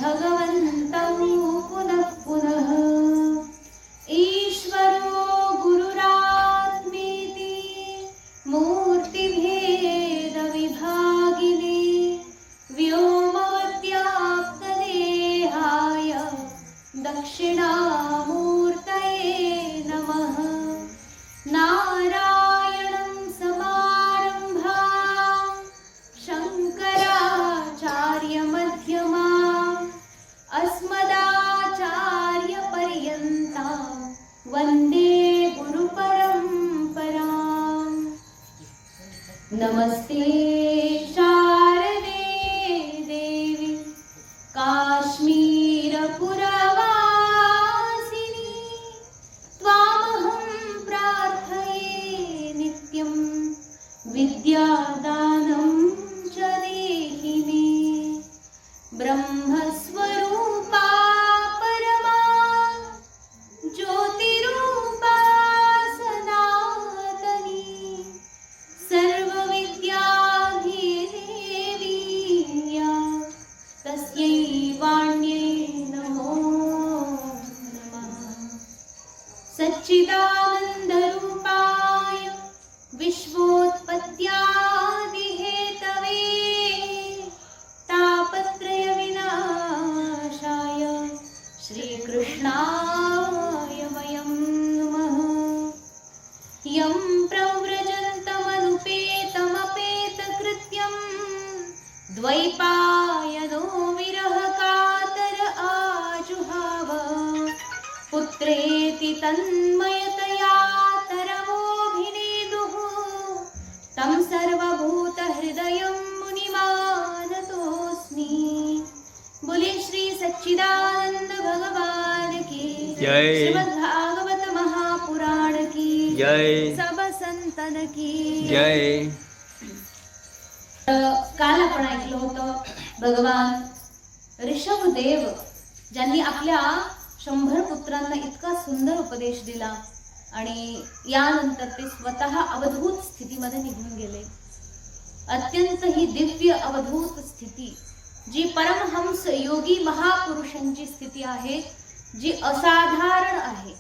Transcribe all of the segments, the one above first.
भगवन्तं पुनः पुनः। ईश्वरो गुरुरात्मेति मूर्तिभेदविभागिने व्योमवद्व्याप्तदेहाय दक्षिणामूर्तये नमः। नारायणं समारम्भां शङ्कराचार्यमध्यमाम् अस्मदाचार्यपर्यन्तां वन्दे गुरुपरम्पराम्। नमस्ते शारदे देवी काश्मीरपुरवासिनी त्वामहं प्रार्थये नित्यं विद्यादानं च देहि मे। ब्रह्मस्वरूपा परमा ज्योतिरूपा सनातनी सर्वविद्याधिदेवी या तस्यै वाण्यै नमो नमः। सच्चिदानन्दरूपाय विश्वोत्पत्त्यादिहेतवे तापत्रयविनाशाय श्रीकृष्णाय वयं नमः। यं प्रव्रजन्तमनुपेतमपेतकृत्यं द्वैपायनो विरहकातर आजुहाव पुत्रेति तन्मयतया तरवोऽभिनेदुः तं सर्वभूतहृदयं मुनिमानतोऽस्मि। बोले श्री सच्चिदानंद भगवान की जय। श्रीमद्भागवत महापुराण की जय। सब संतन की जय। काल आपण ऐकलं होतं भगवान ऋषभदेव ज्यांनी आपल्या 100 पुत्रांना इतका सुंदर उपदेश दिला आणि यानंतर ते स्वतः अवधूत स्थितीमध्ये निघून गेले। अत्यंत ही दिव्य अवधूत स्थिती जी परमहंस योगी महापुरुषांची स्थिती आहे, जी असाधारण आहे,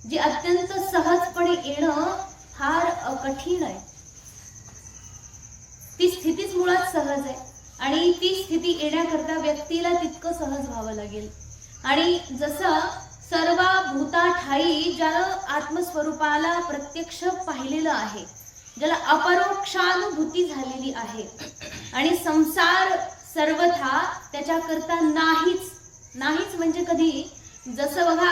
जी अत्यंत सहजपणे येणं फार कठीण आहे। ती स्थितीच मुळात सहज आहे आणि ती स्थिती येण्याकरता व्यक्तीला तितकं सहज व्हावं लागेल। आणि जसं सर्व भूताठाई ज्याला आत्मस्वरूपाला प्रत्यक्ष पाहिलेलं आहे, ज्याला अपरोक्षानुभूती झालेली आहे आणि संसार सर्वथा त्याच्याकरता नाहीच म्हणजे कधी, जसं बघा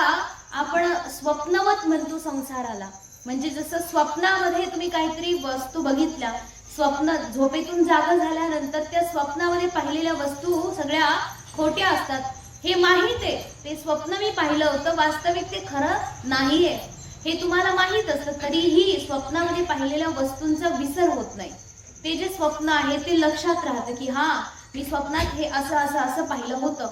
आपण स्वप्नवत म्हणतो संसाराला, म्हणजे जसं स्वप्नामध्ये तुम्ही काहीतरी वस्तू बघितल्या, स्वप्न झोपेतून जागा झाल्यानंतर त्या स्वप्नामध्ये पाहिलेल्या वस्तू सगळ्या खोट्या असतात हे माहित आहे, ते स्वप्न मी पाहिलं होतं, वास्तविक ते खरं नाहीये हे तुम्हाला माहित असतं, तरीही स्वप्नामध्ये पाहिलेल्या वस्तूंचा विसर होत नाही। ते जे स्वप्न आहे ते लक्षात राहतं की हा मी स्वप्नात हे असं पाहिलं होतं।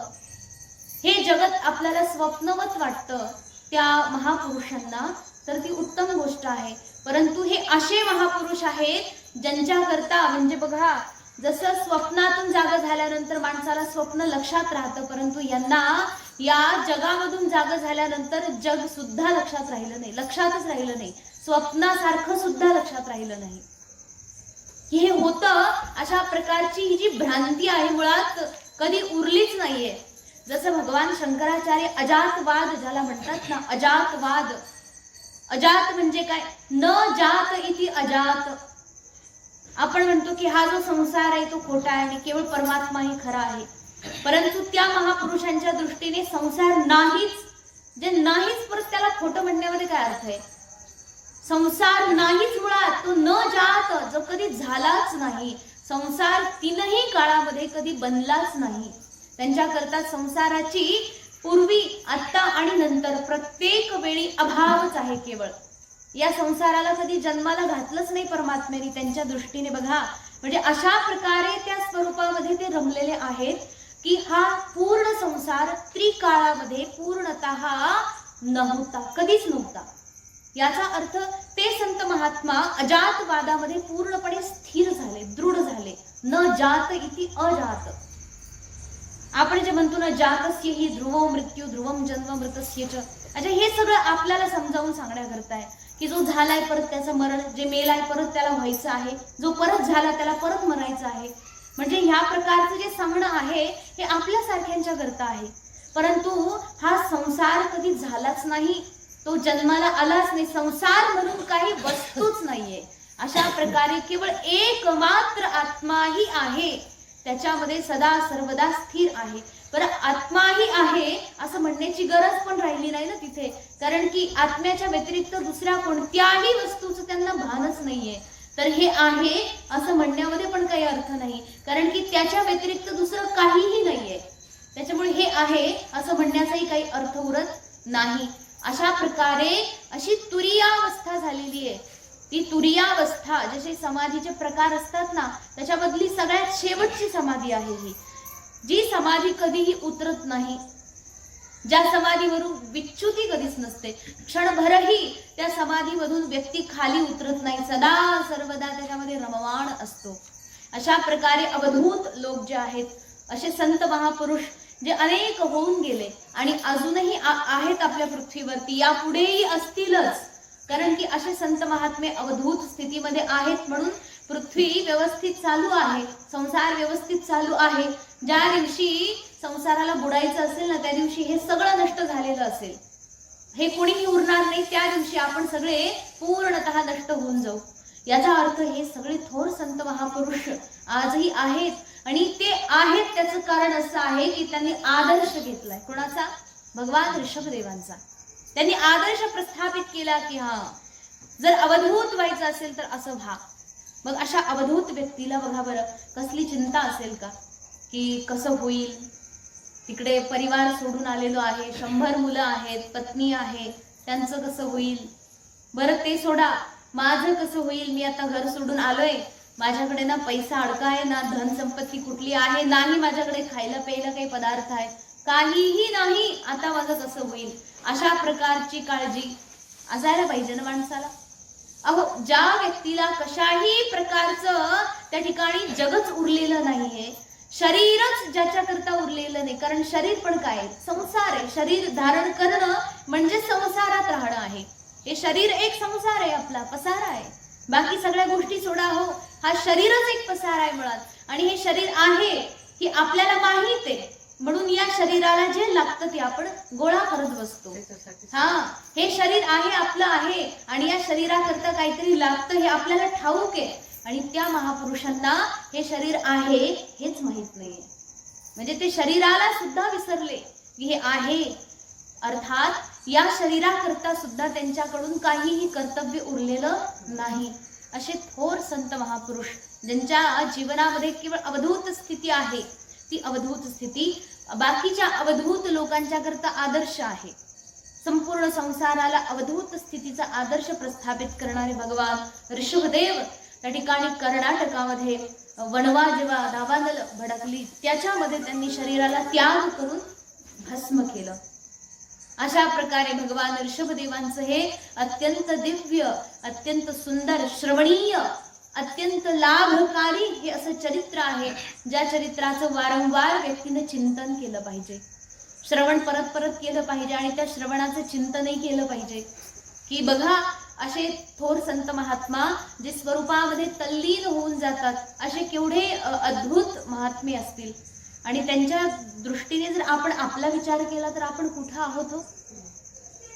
हे जगत आपल्याला स्वप्नवत वाटतं त्या महापुरुषांना, तर ती उत्तम गोष्ट आहे। परंतु हे असे महापुरुष आहेत ज्यांच्याकरता, म्हणजे बघा जसं स्वप्नातून जागा झाल्यानंतर माणसाला स्वप्न लक्षात राहतं, परंतु यांना या जगामधून जागा झाल्यानंतर जग सुद्धा लक्षात राहिलं नाही, लक्षातच राहिलं नाही, स्वप्नासारखं सुद्धा लक्षात राहिलं नाही। हे होतं अशा प्रकारची ही जी भ्रांती आहे मुळात कधी उरलीच नाहीये। जसं भगवान शंकराचार्य अजातवाद ज्याला म्हणतात ना, अजातवाद, अजात म्हणजे काय, न जात इति अजात। आपण म्हणतो की हा जो संसार आहे तो खोटा आहे आणि केवळ परमात्मा ही खरा आहे, परंतु त्या महापुरुषांच्या दृष्टीने संसार नाहीच, जे नाहीच परत त्याला खोटं म्हणण्यामध्ये काय अर्थ आहे। संसार नाहीच मुळात, तो न जात, जो कधी झालाच नाही, संसार तीनही काळामध्ये कधी बनलाच नाही। त्यांच्याकरता संसाराची पूर्वी, आता आणि नंतर प्रत्येक वेळी अभावच आहे केवळ। या संसाराला कधी जन्माला घातलंच नाही परमात्म्याने त्यांच्या दृष्टीने बघा, म्हणजे अशा प्रकारे त्या स्वरूपामध्ये ते रमलेले आहेत की हा पूर्ण संसार त्रिकाळामध्ये पूर्णतः नव्हता, कधीच नव्हता। याचा अर्थ ते संत महात्मा अजातवादामध्ये पूर्णपणे स्थिर झाले, दृढ झाले, न जात इति अजात। आपण जे म्हणतो ना, जातस्य हि ध्रुवो मृत्यू ध्रुवम जन्म मृतस्य च. अच्छा, हे सगळं आपल्याला समजावून सांगण्याकरता आहे की जो झालाय परत त्याचं मरण, जे मेलाय परत त्याला व्हायचं आहे, जो परत झाला त्याला परत मरायचं आहे. म्हणजे ह्या प्रकारचं जे सांगणं आहे हे आपल्यासारख्यांच्या करता आहे. परंतु हा संसार कधी झालाच नाही, तो जन्माला आलाच नाही, संसार म्हणून काही वस्तूच नाहीये. अशा प्रकारे केवळ एकमात्र आत्माही आहे, त्याच्यामध्ये सदा सर्वदा स्थिर आहे. बरं, आत्माही आहे असं म्हणण्याची गरज पण राहिली नाही ना तिथे, कारण की आत्म्याच्या व्यतिरिक्त दुसऱ्या कोणत्याही वस्तूचं त्यांना भानच नाहीये. तर हे आहे असं म्हणण्यामध्ये पण काही अर्थ नाही, कारण की त्याच्या व्यतिरिक्त दुसरं काहीही नाहीये. त्याच्यामुळे हे आहे असं म्हणण्याचाही काही अर्थ उरत नाही. अशा प्रकारे अशी तुरीयावस्था झालेली आहे. ती तुरीयावस्था, जसे समाधीचे प्रकार असतात ना, त्याच्यामधली सगळ्यात शेवटची समाधी आहे ही, जी समाधी कधीही उतरत नाही, ज्या समाधीवरून विच्युती कधीच नसते. क्षणभरही त्या समाधीमधून व्यक्ती खाली उतरत नाही, सदा सर्वदा त्याच्यामध्ये रममाण असतो. अशा प्रकारे अवधूत लोक जे आहेत, असे संत महापुरुष जे अनेक होऊन गेले आणि अजूनही आहेत आपल्या पृथ्वीवरती, यापुढेही असतीलच, कारण की असे संत महात्मे अवधूत स्थितीमध्ये आहेत म्हणून पृथ्वी व्यवस्थित चालू आहे, संसार व्यवस्थित चालू आहे. ज्या दिवशी संसाराला बुडायचं असेल ना, त्या दिवशी हे सगळं नष्ट झालेलं असेल, हे कोणीही उरणार नाही, त्या दिवशी आपण सगळे पूर्णतः नष्ट होऊन जाऊ. याचा अर्थ हे सगळे थोर संत महापुरुष आजही आहेत, आणि ते आहेत त्याचं कारण असं आहे की त्यांनी आदर्श घेतलाय. कोणाचा? भगवान ऋषभदेवांचा. त्यांनी आदर्श प्रस्थापित केला की हा, जर अवधूत व्हायचं असेल तर असं व्हा. मग अशा अवधूत व्यक्तीला बघा बरं, कसली चिंता असेल का की कसं होईल, तिकडे परिवार सोडून आलेलो आहे, 100 मुलं आहेत, पत्नी आहे, त्यांचं कसं होईल. बरं ते सोडा, माझं कसं होईल, मी आता घर सोडून आलोय, माझ्याकडे ना पैसा अडका आहे, ना धन संपत्ती कुठली आहे, नाही माझ्याकडे खायला प्यायला काही पदार्थ आहे, काहीही नाही, आता माझं कसं होईल. अशा प्रकारची काळजी असायला पाहिजे ना माणसाला. अहो, ज्या व्यक्तीला कशाही प्रकारचं त्या ठिकाणी जगच उरलेलं नाहीये, शरीरच ज्याच्याकरता उरलेलं नाही, कारण शरीर पण काय, संसार आहे. शरीर धारण करणं म्हणजे संसारात राहणं आहे. हे शरीर एक संसार आहे, आपला पसारा आहे. बाकी सगळ्या गोष्टी सोडा हो, हा शरीरच एक पसारा आहे मुळात. आणि हे शरीर आहे ही आपल्याला माहित आहे, म्हणून या शरीराला जे लागतं ते आपण गोळा करत बसतो. हा, हे शरीर आहे, आपलं आहे, आणि या शरीराकरता काहीतरी लागतं हे आपल्याला ठाऊक आहे. आणि त्या महापुरुषांना हे शरीर आहे हेच माहित नाहीये, म्हणजे ते शरीराला सुद्धा विसरले की हे आहे. अर्थात या शरीराकरता सुद्धा त्यांच्याकडून काहीही कर्तव्य उरलेलं नाही. असे थोर संत महापुरुष ज्यांच्या जीवनामध्ये केवळ अवधूत स्थिती आहे, ती अवधूत स्थिती बाकीच्या अवधूत लोकांच्या करता आदर्श आहे. संपूर्ण संसाराला अवधूत स्थितीचा आदर्श प्रस्थापित करणारे भगवान ऋषभदेव त्या ठिकाणी कर्नाटकामध्ये वणवा जेव्हा दावानल भडकली, त्याच्यामध्ये त्यांनी शरीराला त्याग करून भस्म केलं. अशा प्रकारे भगवान ऋषभदेवांचं हे अत्यंत दिव्य, अत्यंत सुंदर, श्रवणीय, अत्यंत लाभकारी हे असं चरित्र आहे, ज्या चरित्राचं वारंवार व्यक्तीने चिंतन केलं पाहिजे, श्रवण परत परत केलं पाहिजे, आणि त्या श्रवणाचं चिंतनही केलं पाहिजे. की बघा, असे थोर संत महात्मा जे स्वरूपामध्ये तल्लीन होऊन जातात, असे केवढे अद्भुत महात्मे असतील. आणि त्यांच्या दृष्टीने जर आपण आपला विचार केला तर आपण कुठं आहोत हो?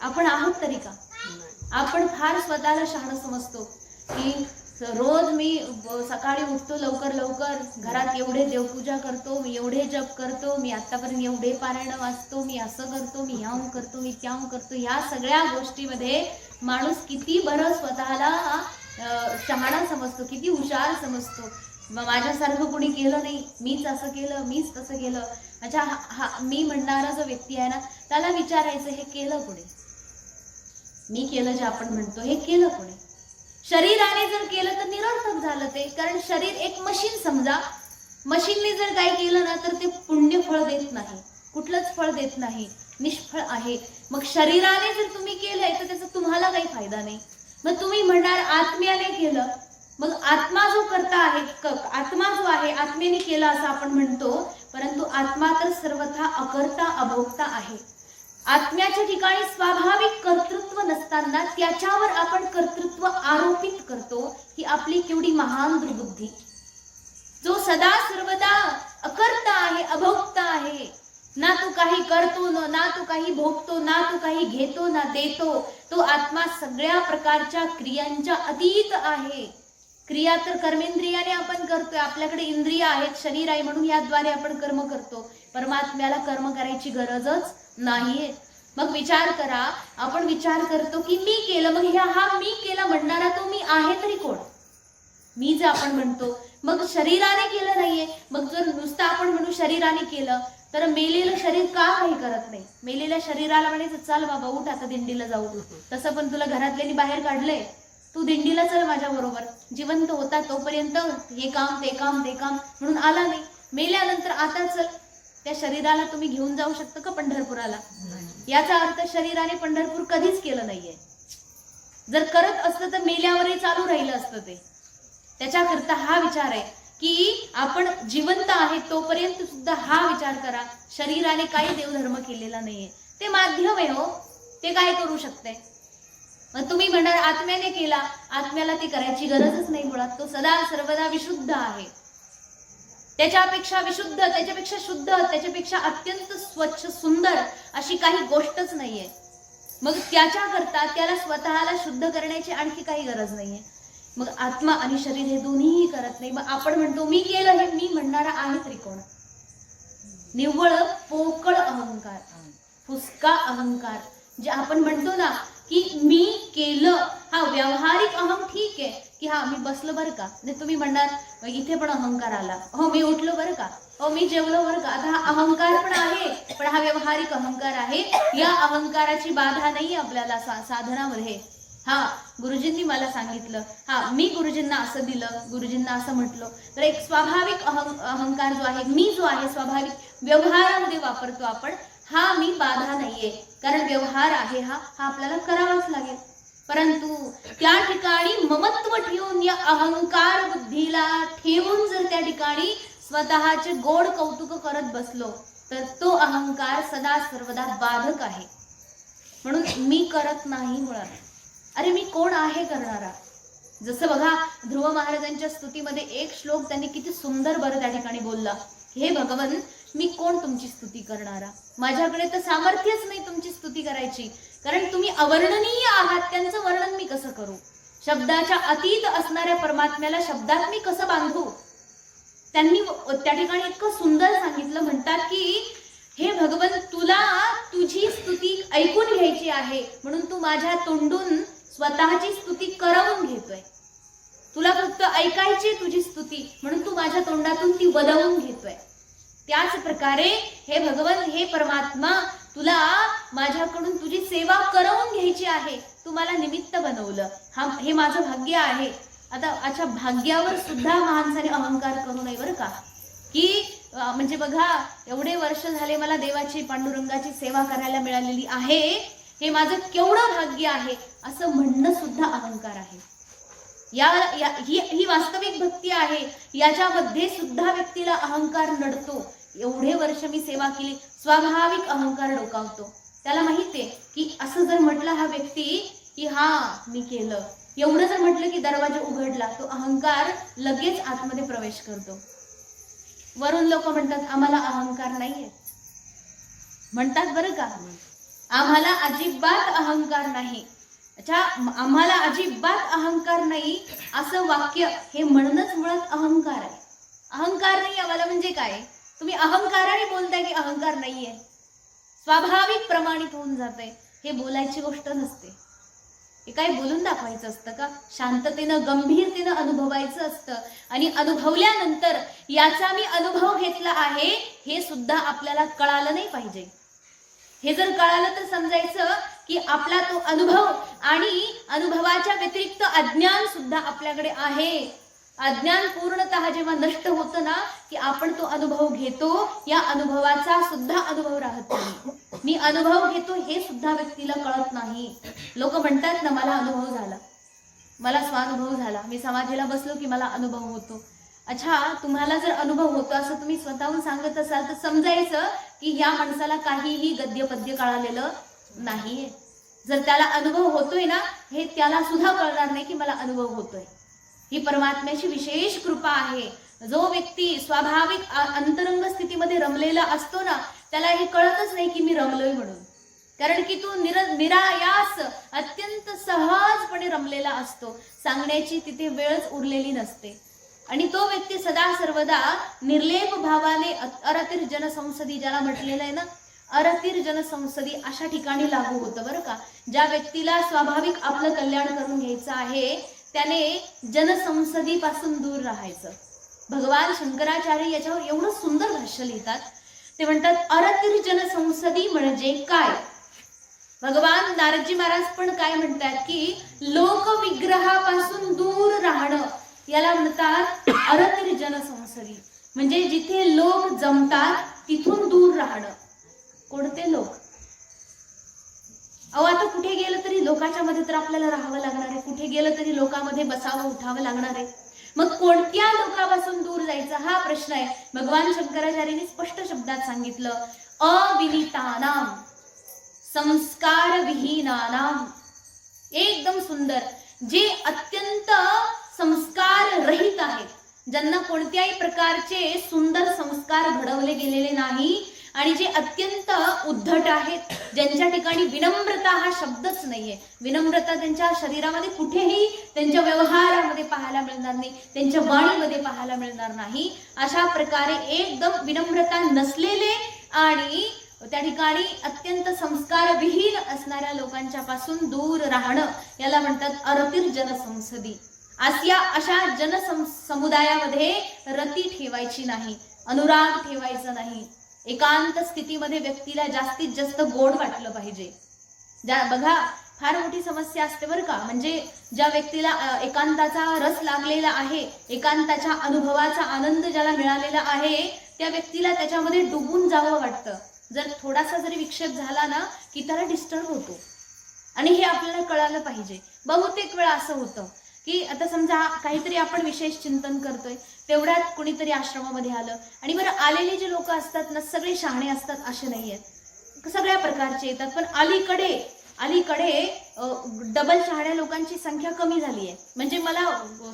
आपण आहोत तरी का? आपण फार स्वतःला शहाणं समजतो की रोज मी सकाळी उठतो लवकर लवकर, घरात एवढे देवपूजा करतो, मी एवढे जप करतो, मी आतापर्यंत एवढे पारायण वाचतो, मी असं करतो, मी ह्याहून करतो, मी त्याहून करतो. ह्या सगळ्या गोष्टीमध्ये माणूस किती बरं स्वतःला शहाणा समजतो, किती हुशार समजतो. माझ्यासारखं कोणी केलं नाही, मीच असं केलं, मीच तसं केलं. अच्छा, हा मी म्हणणारा जो व्यक्ती आहे ना, त्याला विचारायचं हे केलं कोणी? मी केलं जे आपण म्हणतो हे केलं कोणी? शरीराने जर केलं तर निरर्थक झालं ते, कारण शरीर एक मशीन समजा, मशीनने जर काय केलं ना तर ते पुण्य फळ देत नाही, कुठलंच फळ देत नाही, निष्फळ आहे. मग शरीराने जर तुम्ही केलंय तर त्याचा तुम्हाला काही फायदा नाही. मग तुम्ही म्हणणार आत्म्याने केलं, मग आत्मा जो करता आहे, आत्मा जो आहे आत्मेने केला असं आपण म्हणतो, परंतु आत्मा तर सर्वथा अकर्ता अभोक्ता आहे. आत्म्याच्या ठिकाणी स्वाभाविक कर्तृत्व नसताना त्याच्यावर आपण कर्तृत्व आरोपित करतो, ही आपली केवढी महान दुर्बुद्धी. जो सदा सर्वदा अकर्ता आहे, अभोक्ता आहे, ना तो काही करतो ना तो काही भोगतो, ना तो काही घेतो ना देतो, तो आत्मा सगळ्या प्रकारच्या क्रियांच्या अतीत आहे. क्रिया तर कर्मेंद्रियाने आपण करतोय, आपल्याकडे इंद्रिय आहेत, शरीर आहे, म्हणून याद्वारे आपण कर्म करतो. परमात्म्याला कर्म करायची गरजच नाहीये. मग विचार करा, आपण विचार करतो की मी केलं, मग हा मी केला म्हणणारा तो मी आहे तरी कोण? मी जे आपण म्हणतो, मग शरीराने केलं नाहीये. मग जर नुसतं आपण म्हणू शरीराने केलं, तर मेलेलं शरीर का काही करत नाही? मेलेल्या शरीराला म्हणायचं चाल बाबा उठ आता दिंडीला जाऊ. तसं पण तुला घरातल्यानी बाहेर काढलंय, तू दिंडीला चल माझ्या बरोबर. जिवंत होता तोपर्यंत हे काम ते काम ते काम म्हणून आला नाही, मेल्यानंतर आता चल. त्या शरीराला तुम्ही घेऊन जाऊ शकता का पंढरपुराला? याचा अर्थ शरीराने पंढरपूर कधीच केलं नाहीये. जर करत असतं तर मेल्यावरही चालू राहिलं असतं ते. त्याच्याकरता हा विचार आहे की आपण जिवंत आहे तोपर्यंत सुद्धा हा विचार करा, शरीराने काही देवधर्म केलेला नाहीये, ते माध्यम आहे हो, ते काय करू शकते. मग तुम्ही म्हणणार आत्म्याने केला, आत्म्याला ते करायची गरजच नाही मुळात. तो सदा सर्वदा विशुद्ध आहे. त्याच्यापेक्षा विशुद्ध, त्याच्यापेक्षा शुद्ध, त्याच्यापेक्षा अत्यंत स्वच्छ सुंदर अशी काही गोष्टच नाहीये. मग त्याच्याकरता त्याला स्वतःला शुद्ध करण्याची आणखी काही गरज नाहीये. मग आत्मा आणि शरीर हे दोन्हीही करत नाही. मग आपण म्हणतो मी केलं, हे मी म्हणणारा आहे तरी कोण? निव्वळ पोकळ अहंकार, फुसका अहंकार. जे आपण म्हणतो ना की मी केलं, हा व्यावहारिक अहम ठीक आहे की हा मी बसलो बरं का. तुम्ही म्हणणार इथे पण अहंकार आला, हो मी उठलो बरं का, हो मी जेवलो बरं का. आता हा अहंकार पण आहे, पण हा व्यावहारिक अहंकार आहे. या अहंकाराची बाधा नाही आपल्याला साधनामध्ये. हा गुरुजींनी मला सांगितलं, हा मी गुरुजींना असं दिलं, गुरुजींना असं म्हटलं, तर एक स्वाभाविक अहंकार जो आहे, मी जो आहे स्वाभाविक व्यवहारामध्ये वापरतो आपण, हा मी बाधा नाहीये. कारण व्यवहार आहे हा आपल्याला करावाच लागेल. परंतु त्या ठिकाणी ममत्व ठेवून, या अहंकार बुद्धीला ठेवून जर त्या ठिकाणी स्वतःचे गोड कौतुक करत बसलो, तर तो अहंकार सदा सर्वदा बाधक आहे. म्हणून मी करत नाही मुळात. अरे मी कोण आहे करणारा? जसं बघा ध्रुव महाराजांच्या स्तुतीमध्ये एक श्लोक त्यांनी किती सुंदर बरं त्या ठिकाणी बोलला, हे भगवन मी कोण तुमची स्तुती करणारा? माझ्याकडे तर सामर्थ्यच नाही तुमची स्तुती करायची, कारण तुम्ही अवर्णनीय आहात. त्यांचं वर्णन मी कसं करू? शब्दाच्या अतीत असणाऱ्या परमात्म्याला शब्दात मी कसं बांधू? त्यांनी त्या ठिकाणी इतकं सुंदर सांगितलं, म्हणतात की हे भगवन तुला तुझी स्तुती ऐकून घ्यायची आहे, म्हणून तू माझ्या तोंडून स्वतःची स्तुती करवून घेतोय. तुला फक्त ऐकायची तुझी स्तुती, म्हणून तू माझ्या तोंडातून ती वदवून घेतोय. त्याच प्रकारे हे भगवन, हे परमात्मा, तुला माझ्याकडून तुझी सेवा करवून घ्यायची आहे. तू मला निमित्त बनवलं, हे माझं भाग्य आहे. आता अच्छा भाग्यावर सुद्धा माणसाने अहंकार करू नये बरं का. की म्हणजे बघा एवढे वर्ष झाले मला देवाची पांडुरंगाची सेवा करायला मिळालेली आहे, हे माझं केवढं भाग्य आहे असं म्हणणं सुद्धा अहंकार आहे. ही वास्तविक भक्ती आहे. याच्यामध्ये सुद्धा व्यक्तीला अहंकार नडतो. एवढे वर्ष मी सेवा केली, स्वाभाविक अहंकार डोकावतो. त्याला माहितीये की असं जर म्हटलं हा व्यक्ती की हा मी केलं, एवढं जर म्हटलं की दरवाजा उघडला, तो अहंकार लगेच आतमध्ये प्रवेश करतो. वरून लोक म्हणतात आम्हाला अहंकार नाहीये, म्हणतात बरं का, आम्हाला अजिबात अहंकार नाही. अच्छा, आम्हाला अजिबात अहंकार नाही असं वाक्य हे म्हणणंच मुळात अहंकार आहे. अहंकार नाही आम्हाला म्हणजे काय? तुम्ही अहंकाराने बोलताय की अहंकार नाहीये, स्वाभाविक प्रमाणित होऊन जाते. हे बोलायची गोष्ट नसते. हे काय बोलून दाखवायचं असतं का? शांततेनं गंभीरतेनं अनुभवायचं असतं. आणि अनुभवल्यानंतर याचा मी अनुभव घेतला आहे हे सुद्धा आपल्याला कळालं नाही पाहिजे. हे जर कळालं तर समजायचं की आपला तो अनुभव आणि अनुभवाच्या व्यतिरिक्त अज्ञान सुद्धा आपल्याकडे आहे. अज्ञान पूर्णतः जेव्हा नष्ट होतं ना की आपण तो अनुभव घेतो, या अनुभवाचा सुद्धा अनुभव राहत नाही. मी अनुभव घेतो हे सुद्धा व्यक्तीला कळत नाही. लोक म्हणतात ना मला अनुभव झाला, मला स्वानुभव झाला, मी समाधीला बसलो की मला अनुभव होतो. अच्छा, तुम्हाला जर अनुभव होतो असं तुम्ही स्वतःहून सांगत असाल तर समजायचं की ह्या माणसाला काहीही गद्य पद्य कळालेलं नाहीये. जर त्याला अनुभव होतोय ना, हे त्याला सुद्धा कळणार नाही की मला अनुभव होतोय. ही परमात्म्याची विशेष कृपा आहे. जो व्यक्ती स्वाभाविक अंतरंग स्थितीमध्ये रमलेला असतो ना, त्याला हे कळतच नाही की मी रमलोय म्हणून. कारण की तो निरायास अत्यंत सहजपणे रमलेला असतो. सांगण्याची तिथे वेळच उरलेली नसते. आणि तो व्यक्ती सदा सर्वदा निर्लेप भावाने अरतीर जनसंसदी ज्याला म्हटलेलं आहे ना, अरतीर जनसंसदी अशा ठिकाणी लागू होतं बरं का. ज्या व्यक्तीला स्वाभाविक आपलं कल्याण करून घ्यायचं आहे त्याने जनसंसदीपासून दूर राहायचं. भगवान शंकराचार्य याच्यावर एवढं सुंदर भाष्य लिहितात. ते म्हणतात अरतीर जनसंसदी म्हणजे काय. भगवान नारदजी महाराज पण काय म्हणतात की लोकविग्रहापासून दूर राहणं याला म्हणतात अरतीर जनसंसदी. म्हणजे जिथे लोक जमतात तिथून दूर राहणं. कोणते लोक? अहो, आता कुठे गेलं तरी लोकांच्या मध्ये तर आपल्याला राहावं लागणार आहे. कुठे गेलं तरी लोकांमध्ये बसावं उठावं लागणार आहे. मग कोणत्या लोकांपासून दूर जायचं हा प्रश्न आहे. भगवान शंकराचार्यांनी स्पष्ट शब्दात सांगितलं अविनितानाम संस्कार विहीनानाम. एकदम सुंदर. जे अत्यंत संस्कार रहित आहेत, ज्यांना कोणत्याही प्रकारचे सुंदर संस्कार घडवले गेलेले नाही आणि जे अत्यंत उद्धट आहेत, ज्यांच्या ठिकाणी विनम्रता हा शब्दच नाहीये. विनम्रता त्यांच्या शरीरामध्ये कुठेही त्यांच्या व्यवहारामध्ये पाहायला मिळणार नाही, त्यांच्या वाणीमध्ये पाहायला मिळणार नाही. अशा प्रकारे एकदम विनम्रता नसलेले आणि त्या ठिकाणी अत्यंत संस्कार विहीन असणाऱ्या लोकांच्या पासून दूर राहणं याला म्हणतात अरतीर जनसंसदी. अशा जनसमुदायामध्ये रती ठेवायची नाही, अनुराग ठेवायचा नाही. एकांत स्थितीमध्ये व्यक्तीला जास्तीत जास्त गोड वाटलं पाहिजे. बघा, फार मोठी समस्या असते बरं का. म्हणजे ज्या व्यक्तीला एकांताचा रस लागलेला आहे, एकांताच्या अनुभवाचा आनंद ज्याला मिळालेला आहे, त्या व्यक्तीला त्याच्यामध्ये डुबून जावं वाटतं. जर थोडासा जरी विक्षेप झाला ना की त्याला डिस्टर्ब होतो. आणि हे आपल्याला कळालं पाहिजे. बहुतेक वेळा असं होतं की आता समजा काहीतरी आपण विशेष चिंतन करतोय, तेवढ्यात कुणीतरी आश्रमामध्ये आलं. आणि बरं, आलेले जे लोक असतात ना सगळे शहाणे असतात असे नाही आहेत, सगळ्या प्रकारचे येतात. पण अलीकडे डबल शहाण्या लोकांची संख्या कमी झाली आहे. म्हणजे मला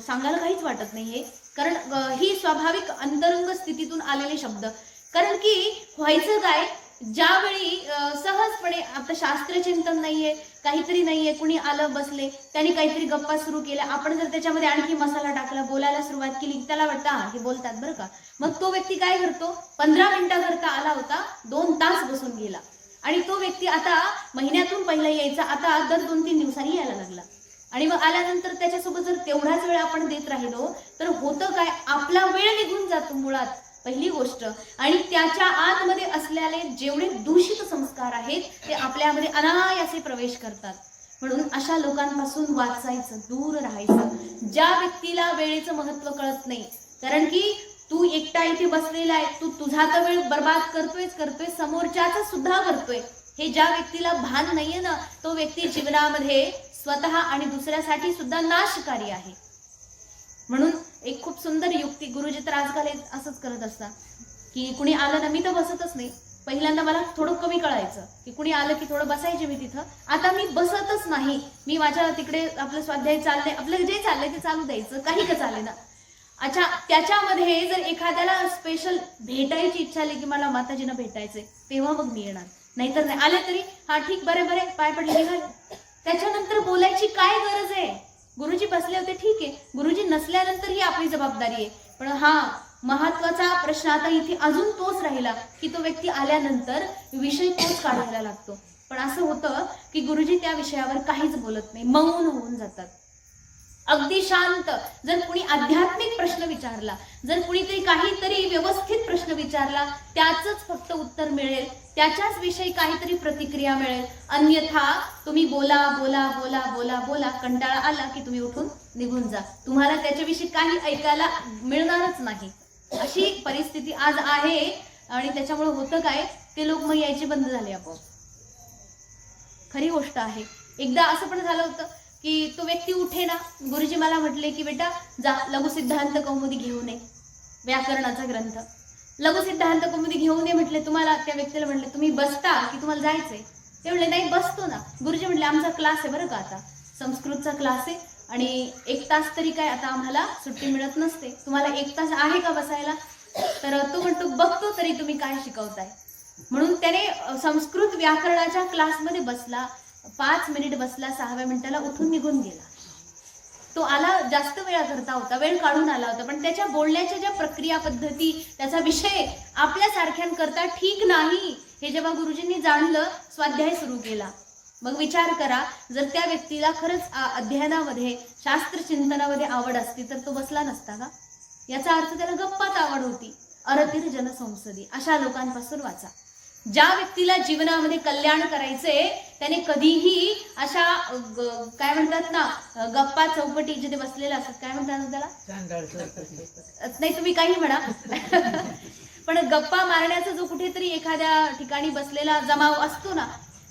सांगायला काहीच वाटत नाही हे, कारण ही स्वाभाविक अंतरंग स्थितीतून आलेले शब्द. कारण की व्हायचं काय, ज्यावेळी सहजपणे आपलं शास्त्रचिंतन नाहीये, काहीतरी नाहीये, कुणी आलं बसले, त्यांनी काहीतरी गप्पा सुरू केल्या, आपण जर त्याच्यामध्ये आणखी मसाला टाकला, बोलायला सुरुवात केली, त्याला वाटतं हा हे बोलतात बरं का. मग तो व्यक्ती काय करतो, 15 मिनिटाकरता आला होता, 2 तास बसून गेला. आणि तो व्यक्ती आता महिन्यातून पहिला यायचा, आता दर 2-3 दिवसांनी यायला लागला. आणि मग आल्यानंतर त्याच्यासोबत जर तेवढाच वेळ आपण देत राहिलो तर होतं काय, आपला वेळ निघून जातो मुळात पहिली गोष्ट. आणि त्याच्या आतमध्ये असलेले जेवढे दूषित संस्कार आहेत ते आपल्यामध्ये अनायासे प्रवेश करतात. म्हणून अशा लोकांपासून वाचायचं, दूर राहायचं. ज्या व्यक्तीला वेळेचं महत्त्व कळत नाही, कारण की तू एकटा इथे बसलेला आहे, तू तुझा तर वेळ बर्बाद करतोय, समोरच्याचा सुद्धा करतोय, हे ज्या व्यक्तीला भान नाहीये ना, तो व्यक्ती जीवनामध्ये स्वतः आणि दुसऱ्यासाठी सुद्धा नाशकारी आहे. म्हणून एक खूप सुंदर युक्ती, गुरुजी तर आजकाल असंच करत असतात की कुणी आलं ना, मी तर बसतच नाही. पहिल्यांदा मला थोडं कमी कळायचं की कुणी आलं की थोडं बसायचे मी तिथं. आता मी बसतच नाही, मी माझ्या तिकडे आपलं स्वाध्याय चाललंय, आपलं जे चाललंय ते चालू द्यायचं, काही का चालेल ना. अच्छा, त्याच्यामध्ये जर एखाद्याला स्पेशल भेटायची इच्छा आली की मला माताजींना भेटायचंय, तेव्हा मग मी येणार, नाहीतर नाही. आले तरी हा ठीक, बरे पाय पडले निघाले. त्याच्यानंतर बोलायची काय गरज आहे. गुरुजी बसले होते ठीक आहे, गुरुजी नसल्यानंतर ही आपली जबाबदारी आहे. पण हा महत्वाचा प्रश्न आता इथे अजून तोच राहिला की तो व्यक्ती आल्यानंतर विषय तोच काढायला लागतो. पण असं होतं की गुरुजी त्या विषयावर काहीच बोलत नाही, मौन होऊन जातात, अगदी शांत. जर कुणी आध्यात्मिक प्रश्न विचारला, जर कुणीतरी काहीतरी व्यवस्थित प्रश्न विचारला, त्याचंच फक्त उत्तर मिळेल, त्याच्याच विषयी काहीतरी प्रतिक्रिया मिळेल. अन्यथा तुम्ही बोला बोला बोला बोला बोला, कंटाळा आला की तुम्ही उठून निघून जा, तुम्हाला त्याच्याविषयी काही ऐकायला मिळणारच नाही. अशी परिस्थिती आज आहे. आणि त्याच्यामुळे होतं काय, ते लोक मग यायचे बंद झाले आपोआप. खरी गोष्ट आहे. एकदा असं पण झालं होतं की तो व्यक्ती उठे ना, गुरुजी मला म्हटले की बेटा जा लघुसिद्धांत कौमुदी घेऊन ये. व्याकरणाचा ग्रंथ. लघुसिद्धांत कौमुदी घेऊन ये म्हटले. तुम्हाला त्या व्यक्तीला म्हटले तुम्ही बसता की तुम्हाला जायचंय? ते म्हणले नाही बसतो ना. गुरुजी म्हटले आमचा क्लास आहे बरं का, आता संस्कृतचा क्लास आहे आणि 1 तास तरी काय आता आम्हाला सुट्टी मिळत नसते, तुम्हाला 1 तास आहे का बसायला? तर तो म्हणतो बघतो तरी तुम्ही काय शिकवताय. म्हणून त्याने संस्कृत व्याकरणाच्या क्लासमध्ये बसला. 5 मिनिट बसला, 6व्या मिनिटाला उठून निघून गेला. तो आला जास्त वेळा करता होता, वेळ काढून आला होता, पण त्याच्या बोलण्याच्या ज्या प्रक्रिया पद्धती, त्याचा विषय आपल्यासारख्यांकरता ठीक नाही हे जेव्हा गुरुजींनी जाणलं, स्वाध्याय सुरू केला. मग विचार करा, जर त्या व्यक्तीला खरंच अध्ययनामध्ये शास्त्र चिंतनामध्ये आवड असती तर तो बसला नसता का? याचा अर्थ त्याला गप्पात आवड होती. अरतीर जनसंसदी, अशा लोकांपासून वाचा. ज्या व्यक्तीला जीवनामध्ये कल्याण करायचे त्याने कधीही अशा काय म्हणतात ना, गप्पा चौपटी जिथे बसलेला असतात, काय म्हणतात त्याला, नाही तुम्ही काही म्हणा पण गप्पा मारण्याचा जो कुठेतरी एखाद्या ठिकाणी बसलेला जमाव असतो ना,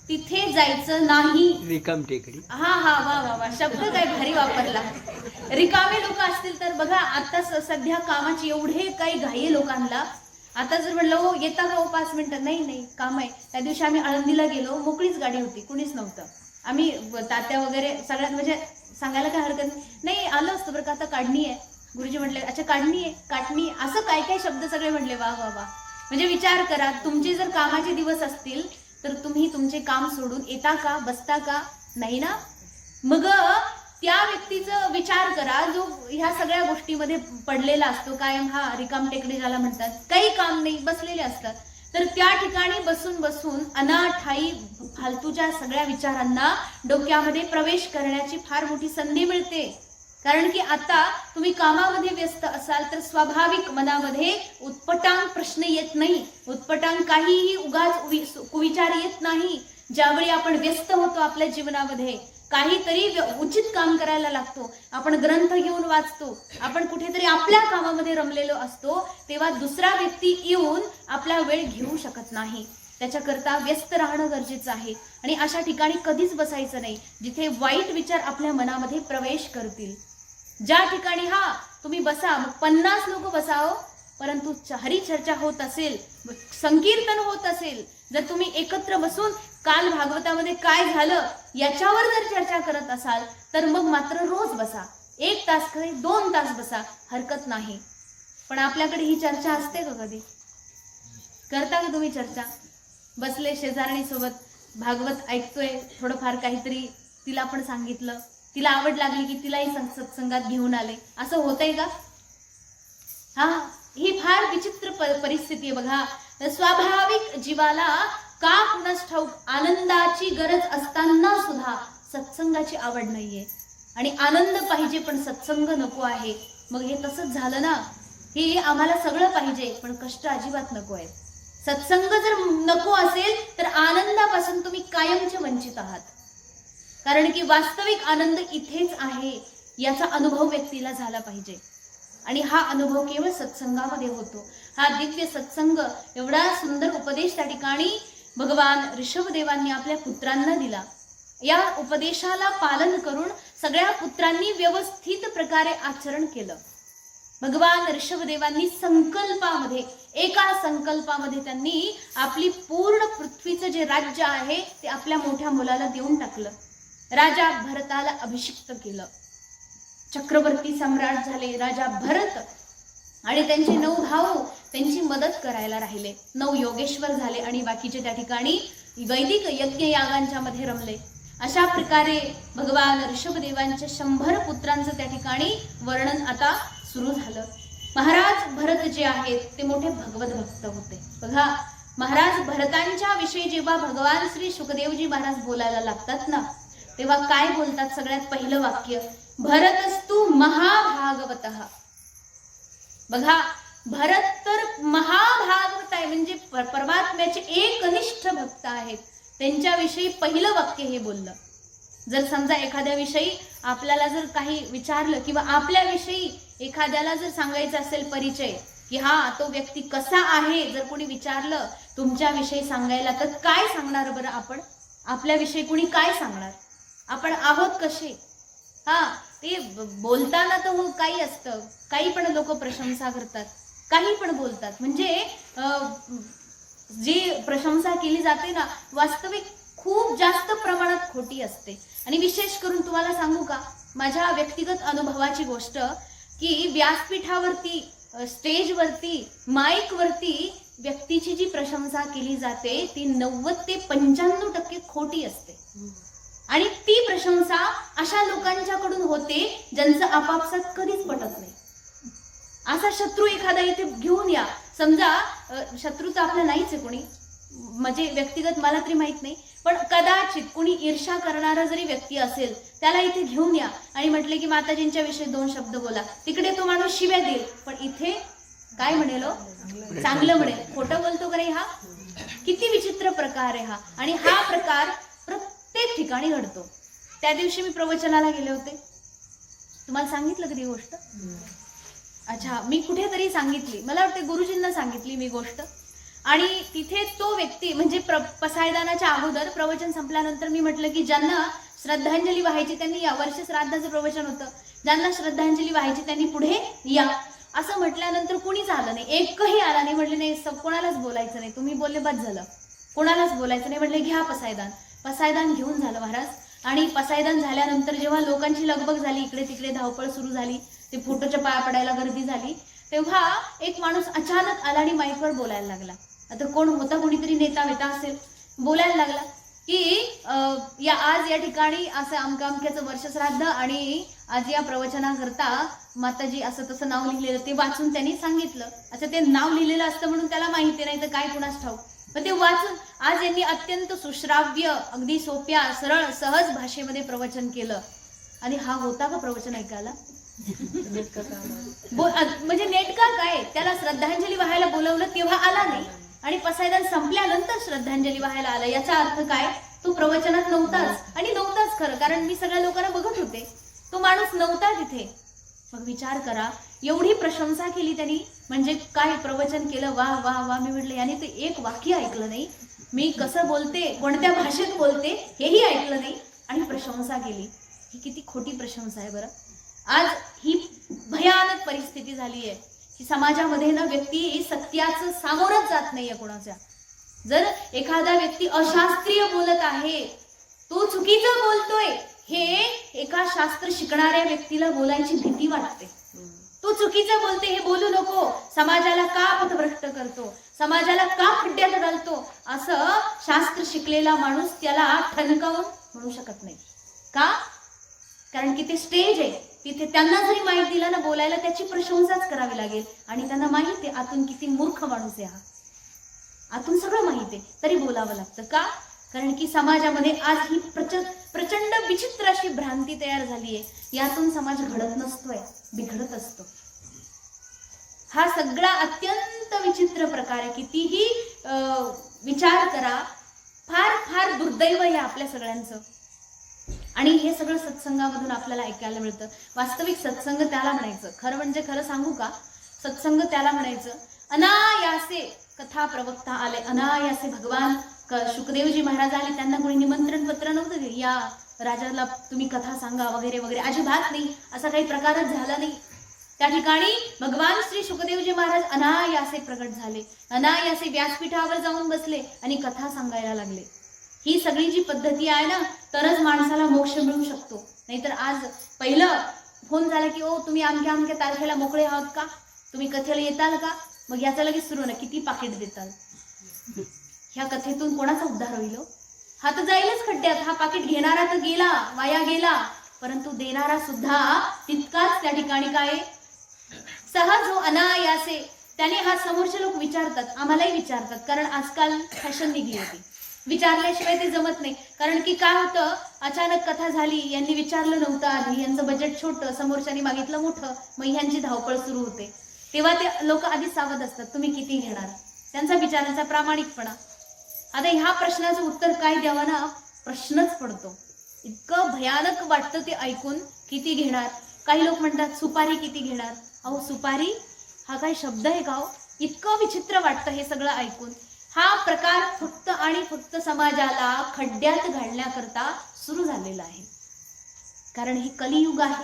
तिथे जायचं नाही. रिकाम टेकडी. हा हा वा वा वा, शब्द काय भारी वापरला. रिकामे लोक असतील तर बघा, आता सध्या कामाची एवढे काही घाई लोकांना. आता जर म्हणलं हो येता का हो 5 मिनिटं, नाही नाही काम आहे. त्या दिवशी आम्ही आळंदीला गेलो, मोकळीच गाडी होती, कुणीच नव्हतं. आम्ही तात्या वगैरे सगळ्यात, म्हणजे सांगायला काय हरकत नाही, आलं असतं बरं का, आता काढणी आहे. गुरुजी म्हटले अच्छा काढणी आहे, काटणी, असं काय काय शब्द सगळे म्हटले. वा वा वा. म्हणजे विचार करा, तुमचे जर कामाचे दिवस असतील तर तुम्ही तुमचे काम सोडून येता का, बसता का? नाही ना. मग त्या व्यक्तीचं विचार करा जो ह्या सगळ्या गोष्टीमध्ये पडलेला असतो, कायम हा रिकाम टेकडी ज्याला म्हणतात, काही काम नाही, बसलेले असतात. तर त्या ठिकाणी बसून बसून अनाठाई फालतूच्या सगळ्या विचारांना डोक्यामध्ये प्रवेश करण्याची फार मोठी संधी मिळते. कारण की आता तुम्ही कामामध्ये व्यस्त असाल तर स्वाभाविक मनामध्ये उत्पटांग प्रश्न येत नाही, उत्पटांग काहीही उगाच कुविचार येत नाही. ज्यावेळी आपण व्यस्त होतो आपल्या जीवनामध्ये, काहीतरी उचित काम करायला लागतो, आपण ग्रंथ घेऊन वाचतो, आपण कुठेतरी आपल्या कामामध्ये रमलेलो असतो, तेव्हा दुसरा व्यक्ती येऊन आपला वेळ घेऊ शकत नाही. त्याच्याकरता व्यस्त राहणं गरजेचं आहे. आणि अशा ठिकाणी कधीच बसायचं नाही जिथे वाईट विचार आपल्या मनामध्ये प्रवेश करतील. ज्या ठिकाणी हा तुम्ही बसा, मग 50 लोक बसावं, परंतु हरिचर्चा होत असेल, संकीर्तन होत असेल, जर तुम्ही एकत्र बसून काल भागवतामध्ये काय झालं याच्यावर जर चर्चा करत असाल तर मग मात्र रोज बसा. 1 तास काय 2 तास बसा, हरकत नाही. पण आपल्याकडे ही चर्चा असते का? कधी करता का तुम्ही चर्चा? बसले शेजारणी सोबत, भागवत ऐकतोय, थोडंफार काहीतरी तिला पण सांगितलं, तिला आवड लागली की तिलाही सत्संगात घेऊन आले, असं होतंय का? हा, ही फार विचित्र परिस्थिती आहे बघा. स्वाभाविक जीवाला का कुणास ठाऊक आनंदाची गरज असताना सुद्धा सत्संगाची आवड नाहीये, आणि आनंद पाहिजे पण सत्संग नको आहे. मग हे तसंच झालं ना. हे आम्हाला सगळं पाहिजे पण कष्ट अजिबात नको आहेत. सत्संग जर नको असेल तर आनंदापासून तुम्ही कायमचे वंचित आहात. कारण की वास्तविक आनंद इथेच आहे याचा अनुभव व्यक्तीला झाला पाहिजे. आणि हा अनुभव केवळ सत्संगामध्ये होतो. हा दिव्य सत्संग, एवढा सुंदर उपदेश त्या ठिकाणी भगवान ऋषभदेवांनी आपल्या पुत्रांना दिला. या उपदेशाला पालन करून सगळ्या पुत्रांनी व्यवस्थित प्रकारे आचरण केलं. भगवान ऋषभदेवांनी संकल्पामध्ये, एका संकल्पामध्ये त्यांनी आपली पूर्ण पृथ्वीचं जे राज्य आहे ते आपल्या मोठ्या मुलाला देऊन टाकलं. राजा भरताला अभिषिक्त केलं. चक्रवर्ती सम्राट झाले राजा भरत, आणि त्यांचे 9 भाऊ त्यांची मदत करायला राहिले. 9 योगेश्वर झाले आणि बाकीचे त्या ठिकाणी वैदिक यज्ञ यागांच्या मध्ये रमले. अशा प्रकारे भगवान ऋषभदेवांच्या 100 पुत्रांचं त्या ठिकाणी वर्णन आता सुरू झालं. महाराज भरत जे आहेत ते मोठे भगवत भक्त होते. बघा, महाराज भरतांच्या विषयी जेव्हा भगवान श्री शुकदेवजी महाराज बोलायला लागतात ना, तेव्हा काय बोलतात? सगळ्यात पहिलं वाक्य, भरतस्तु महाभागवतः. बघा, भरत तर महाभागवत आहे, म्हणजे परमात्म्याचे एकनिष्ठ भक्त आहेत. त्यांच्याविषयी पहिलं वाक्य हे बोललं. जर समजा एखाद्या विषयी आपल्याला जर काही विचारलं किंवा आपल्याविषयी एखाद्याला जर सांगायचं असेल परिचय, की हा तो व्यक्ती कसा आहे, जर कोणी विचारलं तुमच्याविषयी सांगायला, तर काय सांगणार बरं आपण? आपल्याविषयी कोणी काय सांगणार? आपण आहोत कसे? हा, ते बोलताना तर काही असतं, काही पण लोक प्रशंसा करतात. काही पण बोलतात. म्हणजे जी प्रशंसा केली जाते ना, वास्तविक खूप जास्त प्रमाणात खोटी असते. आणि विशेष करून तुम्हाला सांगू का, माझ्या व्यक्तिगत अनुभवाची गोष्ट, की व्यासपीठावरती, स्टेजवरती, माईकवरती व्यक्तीची जी प्रशंसा केली जाते ती 90 ते 95% खोटी असते. आणि ती प्रशंसा अशा लोकांच्याकडून होते ज्यांचं आपापसात कधीच पटत नाही. असा शत्रू एखादा इथे घेऊन या. समजा शत्रू तर आपला नाहीच आहे कोणी, म्हणजे व्यक्तिगत मला तरी माहित नाही, पण कदाचित कोणी ईर्ष्या करणारा जरी व्यक्ती असेल त्याला इथे घेऊन या आणि म्हटले की माताजींच्या विषयी 2 शब्द बोला. तिकडे तो माणूस शिव्या देईल, पण इथे काय म्हणेल? चांगलं म्हणेल. खोटं बोलतो का रे हा? किती विचित्र प्रकार आहे हा. आणि हा प्रकार प्रत्येक ठिकाणी घडतो. त्या दिवशी मी प्रवचनाला गेले होते, तुम्हाला सांगितलं कधी गोष्ट? अच्छा, मी कुठेतरी सांगितली, मला वाटते गुरुजींना सांगितली मी गोष्ट. आणि तिथे तो व्यक्ती म्हणजे पसायदानाच्या अगोदर प्रवचन संपल्यानंतर मी म्हटलं की ज्यांना श्रद्धांजली वाहायची त्यांनी या. वर्ष श्राद्धाचं प्रवचन होतं. ज्यांना श्रद्धांजली वाहायची त्यांनी पुढे या. असं म्हटल्यानंतर कुणीच आलं नाही, एकही आला नाही. म्हटले नाही, कोणालाच बोलायचं नाही, तुम्ही बोलले बस झालं, कोणालाच बोलायचं नाही. म्हटले घ्या पसायदान. पसायदान घेऊन झालं महाराज. आणि पसायदान झाल्यानंतर जेव्हा लोकांची लगबग झाली, इकडे तिकडे धावपळ सुरू झाली, ते फोटोच्या पाया पडायला गर्दी झाली, तेव्हा एक माणूस अचानक आला आणि माईकवर बोलायला लागला. आता कोण होता, कोणीतरी नेता वेता असेल, बोलायला लागला की आज या ठिकाणी असं अमक्याचं वर्ष श्राद्ध आणि आज या प्रवचनाकरता माताजी असं तसं नाव लिहिलेलं, ते वाचून त्यांनी सांगितलं. अच्छा, ते नाव लिहिलेलं असतं म्हणून त्याला माहिती नाही तर काय कुणास ठाऊक, पण ते वाचून आज यांनी अत्यंत सुश्राव्य, अगदी सोप्या सरळ सहज भाषेमध्ये प्रवचन केलं. आणि हा होता का प्रवचन ऐकायला? म्हणजे नेटका काय, त्याला श्रद्धांजली वाहायला बोलवलं तेव्हा आला नाही आणि पसायदान संपल्यानंतर श्रद्धांजली वाहायला आला. याचा अर्थ काय? तो प्रवचनात नव्हताच. आणि नव्हताच खरं, कारण मी सगळ्या लोकांना बघत होते, तो माणूस नव्हता तिथे. मग विचार करा, एवढी प्रशंसा केली त्यांनी, म्हणजे काय प्रवचन केलं, वा वा वा. मी म्हटलं याने ते एक वाक्य ऐकलं नाही, मी कसं बोलते, कोणत्या भाषेत बोलते हेही ऐकलं नाही आणि प्रशंसा केली. ही किती खोटी प्रशंसा आहे बरं. आज ही भयानक परिस्थिती झाली आहे की समाजामध्ये ना व्यक्ती सत्याचं सामोरच जात नाहीये कोणाच्या. जर एखादा व्यक्ती अशास्त्रीय बोलत आहे, तो चुकीचं बोलतोय, हे एका शास्त्र शिकणाऱ्या व्यक्तीला बोलायची भीती वाटते. तो चुकीचं बोलते, हे बोलू नको, समाजाला का पथभ्रष्ट करतो, समाजाला का खड्ड्यात घालतो, असं शास्त्र शिकलेला माणूस त्याला ठणकावून म्हणू शकत नाही. का? कारण की ते स्टेज आहे, तिथे त्यांना जरी माहिती दिला ना बोलायला, त्याची प्रशंसाच करावी लागेल. आणि त्यांना माहिती आहे आतून किती मूर्ख माणूस आहे हा, आतून सगळं माहिती आहे तरी बोलावं लागतं. का? कारण की समाजामध्ये आज ही प्रचंड विचित्र अशी भ्रांती तयार झाली आहे. यातून समाज घडत नसतोय, बिघडत असतो. हा सगळा अत्यंत विचित्र प्रकार आहे. कितीही विचार करा, फार फार दुर्दैव आहे आपल्या सगळ्यांचं. आणि हे सगळं सत्संगामधून आपल्याला ऐकायला मिळतं. वास्तविक सत्संग त्याला म्हणायचं, खरं म्हणजे खरं सांगू का, सत्संग त्याला म्हणायचं, अनायासे कथा प्रवक्ता आले, अनायासे भगवान शुकदेवजी महाराज आले, त्यांना कोणी निमंत्रण पत्र नव्हतं, या राजाला तुम्ही कथा सांगा वगैरे वगैरे, अजिबात नाही, असा काही प्रकारच झाला नाही. त्या ठिकाणी भगवान श्री शुकदेवजी महाराज अनायासे प्रकट झाले, अनायासे व्यासपीठावर जाऊन बसले आणि कथा सांगायला लागले. ही सगळी जी पद्धती आहे ना, तरच माणसाला मोक्ष मिळू शकतो. नाहीतर आज पहिलं फोन झाला की ओ तुम्ही अमक्या अमक्या तारखेला मोकळे आहात का, तुम्ही कथेला येताल का, मग याचा लगेच सुरू ना किती पाकिट देताल. ह्या कथेतून कोणाचा उद्धार होईल? हा तर जाईलच खड्ड्यात. हा पाकिट घेणारा तर गेला, वाया गेला, परंतु देणारा सुद्धा तितकाच त्या ठिकाणी काय सहज हो अनायासे. त्याने हा समोरचे लोक विचारतात, आम्हालाही विचारतात, कारण आजकाल फॅशन निघली होती, विचारल्याशिवाय ते जमत नाही. कारण की काय होतं, अचानक कथा झाली, यांनी विचारलं नव्हतं आधी, यांचं बजेट छोटं, समोरच्यानी मागितलं मोठं, मग ह्यांची धावपळ सुरू होते. तेव्हा ते लोक आधी सावध असतात, तुम्ही किती घेणार, त्यांचा विचारांचा प्रामाणिकपणा. आता ह्या प्रश्नाचं उत्तर काय द्यावं ना, प्रश्नच पडतो. इतकं भयानक वाटतं ते ऐकून. किती घेणार? काही लोक म्हणतात सुपारी किती घेणार. अहो सुपारी हा काय शब्द आहे का? इतकं विचित्र वाटतं हे सगळं ऐकून. हा प्रकार फक्त आणि फक्त समाजाला खड्ड्यात घालण्याकरता सुरू झालेला आहे. कारण हे कलियुग आहे.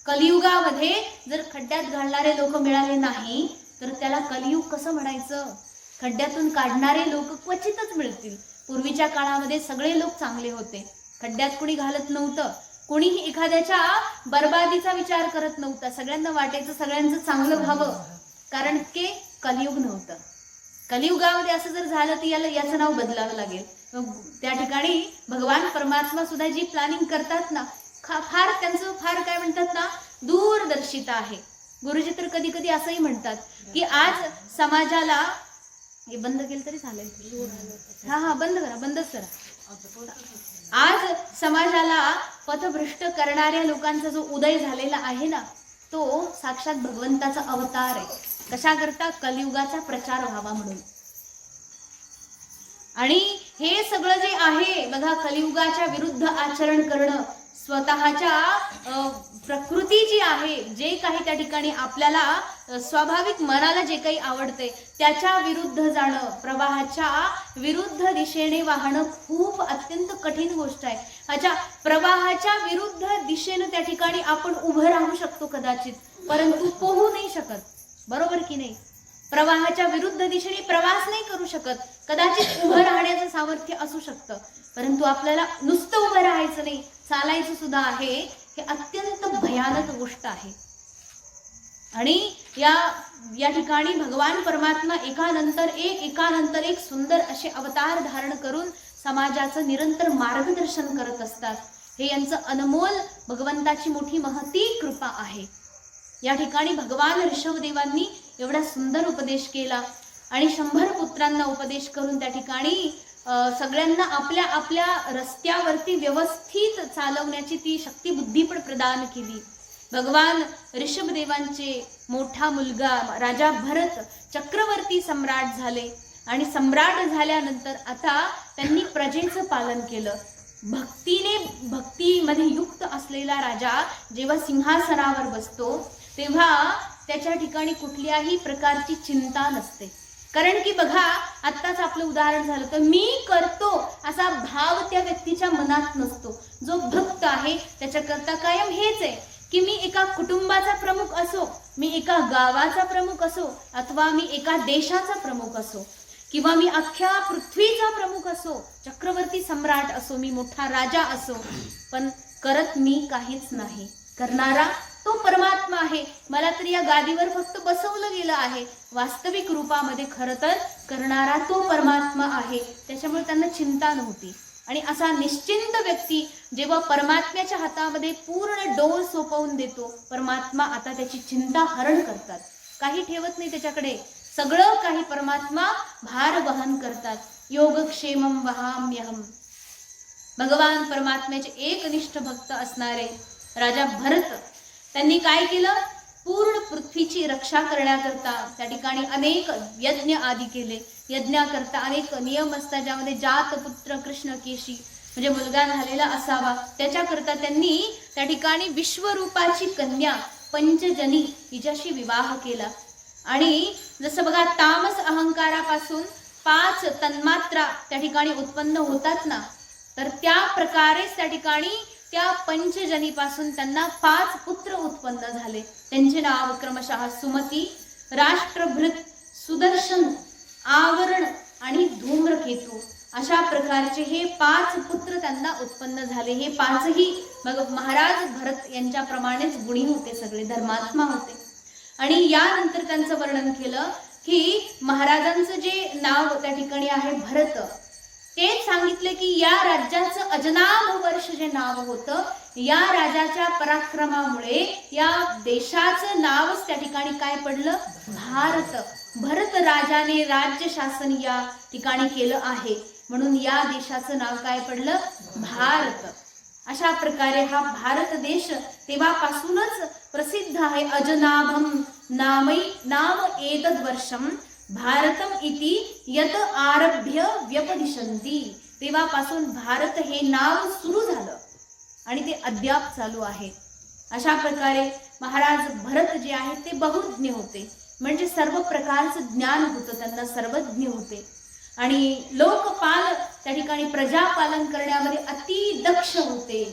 कलियुगामध्ये जर खड्ड्यात घालणारे लोक मिळाले नाही तर त्याला कलियुग कसं म्हणायचं? खड्ड्यातून काढणारे लोक क्वचितच मिळतील. पूर्वीच्या काळामध्ये सगळे लोक चांगले होते, खड्ड्यात कुणी घालत नव्हतं, कुणीही एखाद्याच्या बर्बादीचा विचार करत नव्हता. सगळ्यांना वाटायचं सगळ्यांचं चांगलं व्हावं, कारण की कलियुग नव्हतं. कलियुगामध्ये असं जर झालं तर याचं नाव बदलावं लागेल. त्या ठिकाणी भगवान परमात्मा सुद्धा जी प्लॅनिंग करतात ना, त्यांचं फार काय म्हणतात ना, दूरदर्शिता आहे. गुरुजी तर कधी कधी असंही म्हणतात की आज समाजाला, हे बंद केलं तरी चालेल, हा बंद करा, बंदच करा. आज समाजाला पथभ्रष्ट करणाऱ्या लोकांचा जो उदय झालेला आहे ना, तो साक्षात भगवंताचा अवतार आहे. कशा करता? कलियुगाचा प्रचार व्हावा म्हणून. आणि हे सगळं जे आहे बघा, कलियुगाच्या विरुद्ध आचरण करणं, स्वतःच्या प्रकृती जी आहे, जे काही त्या ठिकाणी आपल्याला स्वाभाविक मनाला जे काही आवडते त्याच्या विरुद्ध जाणं, प्रवाहाच्या विरुद्ध दिशेने वाहणं खूप अत्यंत कठीण गोष्ट आहे. अच्छा, प्रवाहाच्या विरुद्ध दिशेने त्या ठिकाणी आपण उभं राहू शकतो कदाचित, परंतु पोहू नाही शकत. बरोबर की नाही? प्रवाहाच्या विरुद्ध दिशेने प्रवास नाही करू शकत. कदाचित उभं राहण्याचं सामर्थ्य असू शकतं, परंतु आपल्याला नुसतं उभं राहायचं नाही, चालायचं सुद्धा आहे. हे अत्यंत भयानक गोष्ट आहे. आणि या ठिकाणी भगवान परमात्मा एकानंतर एक सुंदर असे अवतार धारण करून समाजाचं निरंतर मार्गदर्शन करत असतात. हे यांचं अनमोल भगवंताची मोठी महती कृपा आहे. या ठिकाणी भगवान ऋषभदेवांनी एवढा सुंदर उपदेश केला आणि 100 पुत्रांना उपदेश करून त्या ठिकाणी सगळ्यांना आपल्या आपल्या रस्त्यावरती व्यवस्थित चालवण्याची ती शक्ती बुद्धी पण प्रदान केली. भगवान ऋषभदेवांचे मोठा मुलगा राजा भरत चक्रवर्ती सम्राट झाले आणि सम्राट झाल्यानंतर आता त्यांनी प्रजेचं पालन केलं. भक्तीमध्ये युक्त असलेला राजा जेव्हा सिंहासनावर बसतो तेव्हा त्याच्या ठिकाणी कुठल्याही प्रकारची चिंता नसते. कारण की बघा, आत्ताच आपलं उदाहरण झालं तर मी करतो असा भाव त्या व्यक्तीच्या मनात नसतो. जो भक्त आहे त्याच्याकरता कायम हेच आहे की मी एका कुटुंबाचा प्रमुख असो, मी एका गावाचा प्रमुख असो, अथवा मी एका देशाचा प्रमुख असो, किंवा मी अख्ख्या पृथ्वीचा प्रमुख असो, चक्रवर्ती सम्राट असो, मी मोठा राजा असो, पण करत मी काहीच नाही. करणारा तो परमात्मा आहे. मला तर या गादीवर फक्त बसवलं गेलं आहे. वास्तविक रूपामध्ये खरं तर करणारा तो परमात्मा आहे. त्याच्यामुळे त्यांना चिंता नव्हती. आणि असा निश्चिंत व्यक्ती जेव्हा परमात्म्याच्या हातामध्ये पूर्ण डोल सोपवून देतो, परमात्मा आता त्याची चिंता हरण करतात. काही ठेवत नाही त्याच्याकडे, सगळं काही परमात्मा भार वहन करतात. योगक्षेमं वहाम्यहम. भगवान परमात्म्याचे एकनिष्ठ भक्त असणारे राजा भरत त्यांनी काय केलं? पूर्ण पृथ्वीची रक्षा करण्याकरता त्या ठिकाणी अनेक यज्ञ आदी केले. यज्ञाकरता अनेक नियम असतात, ज्यामध्ये जात पुत्र कृष्ण केशी म्हणजे मुलगा झालेला असावा, त्याच्याकरता त्यांनी त्या ठिकाणी विश्वरूपाची कन्या पंचजनी हिच्याशी विवाह केला. आणि जसं बघा, तामस अहंकारापासून 5 तन्मात्रा त्या ठिकाणी उत्पन्न होतात ना, तर त्या प्रकारेच त्या ठिकाणी त्या पंचजनीपासून त्यांना 5 पुत्र उत्पन्न झाले. त्यांचे नाव क्रमशः सुमती, राष्ट्रभृत, सुदर्शन, आवरण आणि धूम्रकेतू अशा प्रकारचे हे 5 पुत्र त्यांना उत्पन्न झाले. हे 5ही मग महाराज भरत यांच्याप्रमाणेच गुणी होते, सगळे धर्मात्मा होते. आणि यानंतर त्यांचं वर्णन केलं की महाराजांचं जे नाव त्या ठिकाणी आहे भरत, तेच सांगितले की या राज्याचं अजनाभ वर्ष जे नाव होतं, या राजाच्या पराक्रमामुळे या देशाचं नावच त्या ठिकाणी काय पडलं? भारत. भरत राजाने राज्य शासन या ठिकाणी केलं आहे, म्हणून या देशाचं नाव काय पडलं? भारत. अशा प्रकारे हा भारत देश तेव्हापासूनच प्रसिद्ध आहे. अजनाभम नाम एतद वर्षम भारतम इति यत आरभ्य व्यपदिशंती. तेव्हापासून भारत हे नाव सुरू झालं आणि ते अद्याप चालू आहे. अशा प्रकारे महाराज भरत जे आहेत ते बहुज्ञ होते, म्हणजे सर्व प्रकारचं ज्ञान होतं त्यांना, सर्वज्ञ होते. आणि लोकपाल त्या ठिकाणी प्रजापालन करण्यामध्ये अति दक्ष होते.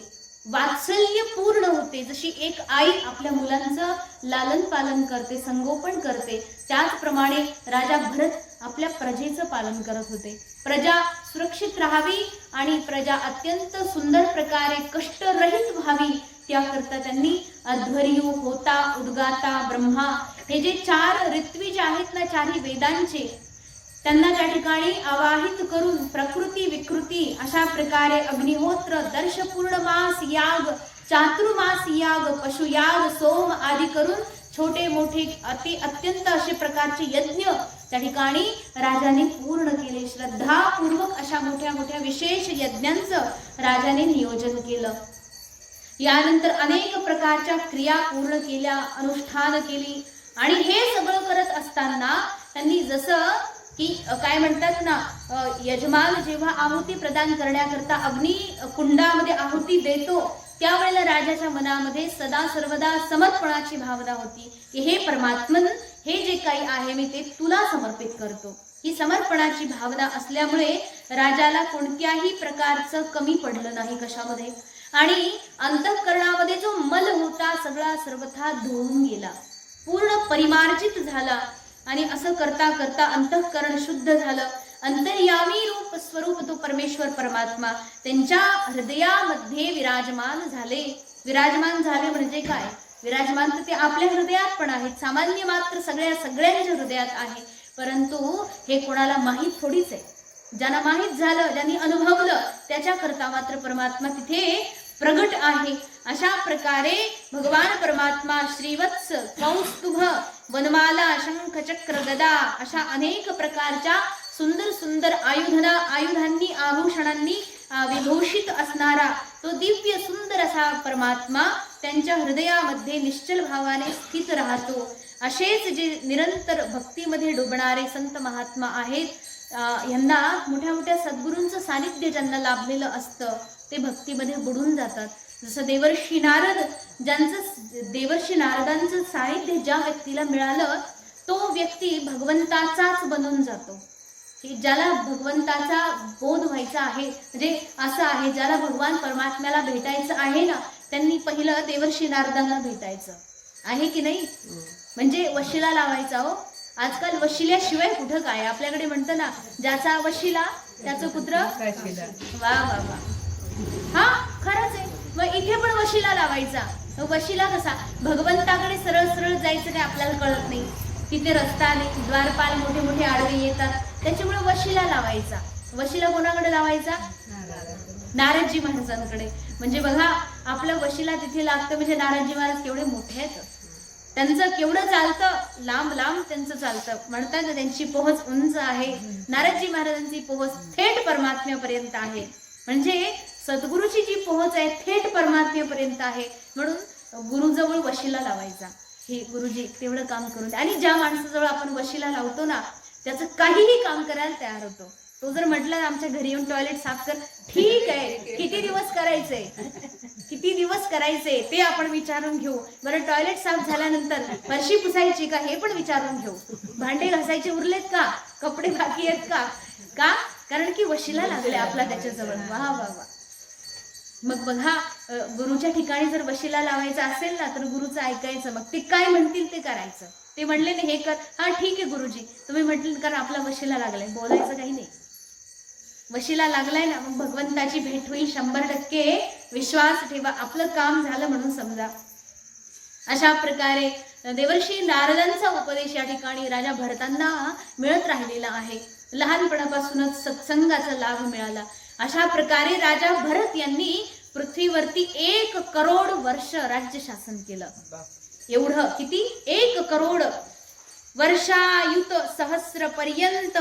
वात्सल्य पूर्ण होते. जशी एक आई आपल्या मुलांचं लालन पालन करते, संगोपन करते, त्याचप्रमाणे राजा भरत आपल्या प्रजेचं पालन करत होते. प्रजा सुरक्षित राहावी आणि प्रजा अत्यंत सुंदर प्रकारे कष्टरहित व्हावी, त्याकरता त्यांनी अध्वर्यू, होता, उद्गाता, ब्रह्मा हे जे 4 ऋत्विज आहेत ना, 4ही वेदांचे, त्यांना त्या ठिकाणी आवाहित करून प्रकृती विकृती अशा प्रकारे अग्निहोत्र, दर्श पूर्णमास याग, चातुर्मास याग, पशुयाग, सोम आदी करून छोटे मोठे अत्यंत असे प्रकारचे यज्ञ त्या ठिकाणी राजाने पूर्ण केले. श्रद्धापूर्वक अशा मोठ्या मोठ्या विशेष यज्ञांचं राजाने नियोजन केलं. यानंतर अनेक प्रकारच्या क्रिया पूर्ण केल्या, अनुष्ठान केली. आणि हे सगळं करत असताना त्यांनी जसं की काय म्हणतात ना, यजमान जेव्हा आहुती प्रदान करण्याकरता अग्नी कुंडामध्ये आहुती देतो, त्यावेळेला राजाच्या मनामध्ये सदा सर्वदा समर्पणाची भावना होती की हे परमात्मन, हे जे काही आहे मी ते तुला समर्पित करतो. ही समर्पणाची भावना असल्यामुळे राजाला कोणत्याही प्रकारचं कमी पडलं नाही कशामध्ये. आणि अंतःकरणामध्ये जो मल होता सगळा सर्वथा धुवून गेला, पूर्ण परिमार्जित झाला. आणि असं करता करता अंतःकरण शुद्ध झालं. अंतर्यामी रूप स्वरूप तो परमेश्वर परमात्मा त्यांच्या हृदयामध्ये विराजमान झाले. विराजमान झाले म्हणजे काय? विराजमान तर ते आपल्या हृदयात पण आहेत, सामान्य मात्र सगळ्यांच्या हृदयात आहे. परंतु हे कोणाला माहीत थोडीच आहे. ज्यांना माहीत झालं, ज्यांनी अनुभवलं, त्याच्याकरता मात्र परमात्मा तिथे प्रगट आहे. अशा प्रकारे भगवान परमात्मा श्रीवत्स, कौस्तुभ, वनमाला, शंख, चक्र, गदा अशा अनेक प्रकारच्या सुंदर सुंदर आयुधांनी, आभूषणांनी विभूषित असणारा तो दिव्य सुंदर असा परमात्मा त्यांच्या हृदयामध्ये निश्चल भावाने स्थित राहतो. असेच जे निरंतर भक्तीमध्ये डुबणारे संत महात्मा आहेत, यांना मोठ्या मोठ्या सद्गुरूंचं सानिध्य ज्यांना लाभलेलं असतं ते भक्तीमध्ये बुडून जातात. जसं देवर्षी नारद, देवर्षी नारदांचं सानिध्य ज्या व्यक्तीला मिळालं तो व्यक्ती भगवंताचाच बनून जातो. ज्याला भगवंताचा बोध व्हायचा आहे, म्हणजे असं आहे ज्याला भगवान परमात्म्याला भेटायचं आहे ना, त्यांनी पहिलं देवर्षी नारदांना भेटायचं आहे की नाही. म्हणजे वशिला लावायचा. हो, आजकाल वशिल्याशिवाय कुठं काय? आपल्याकडे म्हणतं ना, ज्याचा वशिला त्याचं पुत्र. वा वा वा, हा खरंच आहे. मग इथे पण वशिला लावायचा. वशिला कसा? भगवंताकडे सरळ सरळ जायचं काय आपल्याला कळत नाही, तिथे रस्ता नाही, द्वारपाल मोठे मोठे आडवे येतात, त्याच्यामुळे वशिला लावायचा. वशिला कोणाकडे लावायचा? नारदजी महाराजांकडे. म्हणजे बघा, आपलं वशिला तिथे लागतं म्हणजे नारदजी महाराज केवढे मोठे आहेत, त्यांचं केवढं चालतं, लांब लांब त्यांचं चालतं. म्हणतात ना, त्यांची पोहोच उंच आहे. नारदजी महाराजांची पोहोच थेट परमात्म्यापर्यंत आहे. म्हणजे सद्गुरूची जी पोहोच आहे थेट परमात्म्यापर्यंत आहे. म्हणून गुरुजवळ वशिला लावायचा. हे गुरुजी तेवढं काम करून द्या. आणि ज्या माणसाजवळ आपण वशिला लावतो ना, त्याचं काहीही काम करायला तयार होतो. तो जर म्हटलं आमच्या घरी येऊन टॉयलेट साफ कर, ठीक आहे, किती दिवस करायचे, किती दिवस करायचे ते आपण विचारून घेऊ. बरं, टॉयलेट साफ झाल्यानंतर फरशी पुसायची का हे पण विचारून घेऊ. भांडे घासायचे उरलेत का, कपडे बाकी आहेत का? कारण की वशिला लागले आपला त्याच्याजवळ. वा वा वा. मग बघा, गुरुच्या ठिकाणी जर वशिला लावायचा असेल ना, तर गुरुचं ऐकायचं. मग ते काय म्हणतील ते करायचं. ते म्हणले ना हे कर, हा ठीक आहे गुरुजी, तुम्ही म्हटलं कारण आपला वशिला लागलाय, बोलायचं काही नाही. वशिला लागलाय ना, मग भगवंताची भेट होईल 100% विश्वास ठेवा. आपलं काम झालं म्हणून समजा. अशा प्रकारे देवर्षी नारदांचा उपदेश या ठिकाणी राजा भरतांना मिळत राहिलेला आहे. लहानपणापासूनच सत्संगाचा लाभ मिळाला. अशा प्रकारे राजा भरत यांनी पृथ्वीवरती 1 करोड वर्ष राज्य शासन केलं. एवढं किती? 1 करोड वर्षायुत सहस्र पर्यंत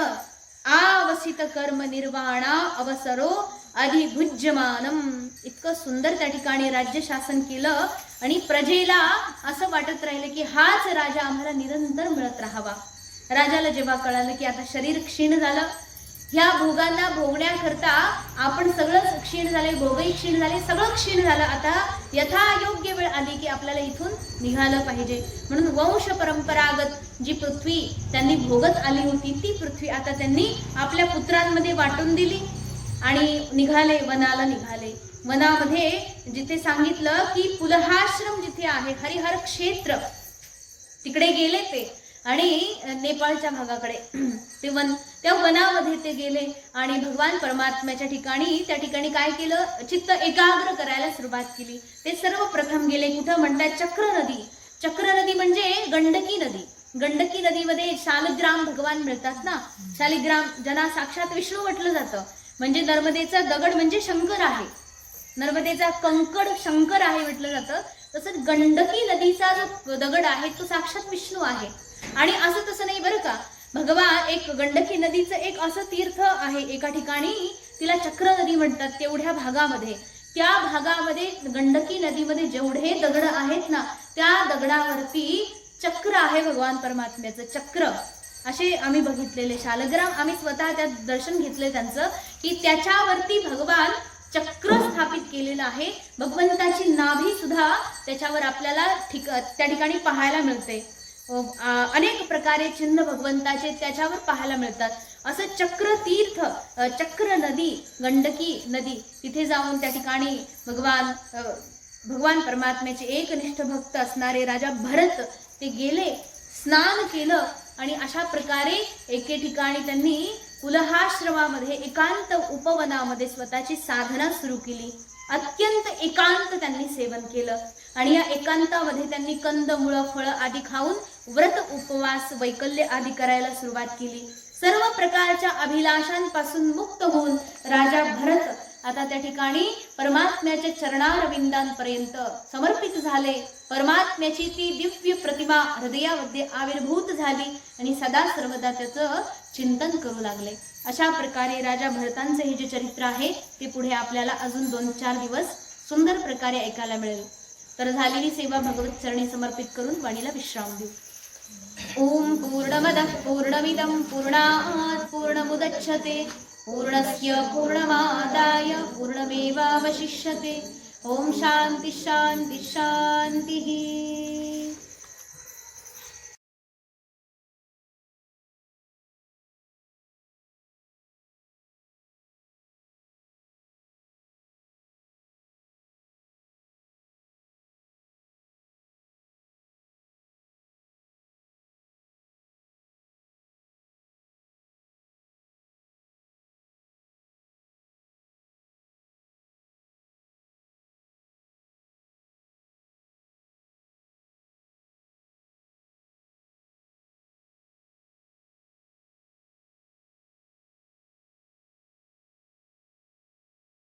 आवसित कर्म निर्वाणा अवसरो अधिभुज्यमानम. इतकं सुंदर त्या ठिकाणी राज्य शासन केलं. आणि प्रजेला असं वाटत राहिलं की हाच राजा आम्हाला निरंतर मिळत राहावा. राजाला जेव्हा कळालं की आता शरीर क्षीण झालं, ह्या भोगांना भोगण्याकरता आपण सगळं क्षीण झाले, भोगही क्षीण झाले, सगळं क्षीण झालं, आता यथायोग्य वेळ आली की आपल्याला इथून निघालं पाहिजे. म्हणून वंश परंपरागत जी पृथ्वी त्यांनी भोगत आली होती ती पृथ्वी आता त्यांनी आपल्या पुत्रांमध्ये वाटून दिली आणि निघाले, वनाला निघाले. वनामध्ये जिथे सांगितलं की पुलहाश्रम जिथे आहे, हरिहर क्षेत्र, तिकडे गेले ते आणि नेपाळच्या भागाकडे ते त्या वनामध्ये ते गेले आणि भगवान परमात्म्याच्या ठिकाणी त्या ठिकाणी काय केलं, चित्त एकाग्र करायला सुरुवात केली. ते सर्वप्रथम गेले कुठं म्हणतात, चक्र नदी. चक्र नदी म्हणजे गंडकी नदी. गंडकी नदीमध्ये शालिग्राम भगवान मिळतात ना, शालिग्राम ज्यांना साक्षात विष्णू म्हटलं जातं. म्हणजे नर्मदेचा दगड म्हणजे शंकर आहे, नर्मदेचा कंकड शंकर आहे म्हटलं जातं. तसंच गंडकी नदीचा जो दगड आहे तो साक्षात विष्णू आहे. आणि असं तसं नाही बरं का, भगवान एक गंडकी नदीचं एक असं तीर्थ आहे एका ठिकाणी, तिला चक्र नदी म्हणतात. तेवढ्या भागामध्ये, त्या भागामध्ये गंडकी नदीमध्ये जेवढे दगड आहेत ना, त्या दगडावरती चक्र आहे भगवान परमात्म्याचं. चक्र असे आम्ही बघितलेले शालग्राम, आम्ही स्वतः त्यात दर्शन घेतले त्यांचं, की त्याच्यावरती भगवान चक्र स्थापित केलेलं आहे. भगवंताची नाभी सुद्धा त्याच्यावर आपल्याला त्या ठिकाणी पाहायला मिळते. अनेक प्रकारे चिन्ह भगवंताचे त्याच्यावर पाहायला मिळतात. असं चक्र तीर्थ, चक्र नदी, गंडकी नदी, तिथे जाऊन त्या ठिकाणी भगवान परमात्म्याचे एकनिष्ठ भक्त असणारे राजा भरत ते गेले, स्नान केलं आणि अशा प्रकारे एके ठिकाणी त्यांनी पुलहाश्रमामध्ये एकांत उपवनामध्ये स्वतःची साधना सुरू केली. अत्यंत एकांत त्यांनी सेवन केलं आणि या एकांतामध्ये त्यांनी कंदमुळं फळं आदी खाऊन व्रत उपवास वैकल्य आदी करायला सुरुवात केली. सर्व प्रकारच्या अभिलाषांपासून मुक्त होऊन राजा भरत आता त्या ठिकाणी परमात्म्याच्या चरणारविंदांपर्यंत समर्पित झाले. परमात्म्याची ती दिव्य प्रतिमा हृदयामध्ये आविर्भूत झाली आणि सदा सर्वदा त्याचं चिंतन करू लागले. अशा प्रकारे राजा भरतांचे हे जे चरित्र आहे ते पुढे आपल्याला अजून 2-4 दिवस सुंदर प्रकारे ऐकायला मिळेल. तर झालेली सेवा भगवत चरणी समर्पित करून वाणीला विश्राम देऊ. ओम पूर्णमदः पूर्णमिदं पूर्णात् पूर्णमुदच्यते पूर्णस्य पूर्णमादाय पूर्णमेवावशिष्यते. ओम शांती शांती शांती.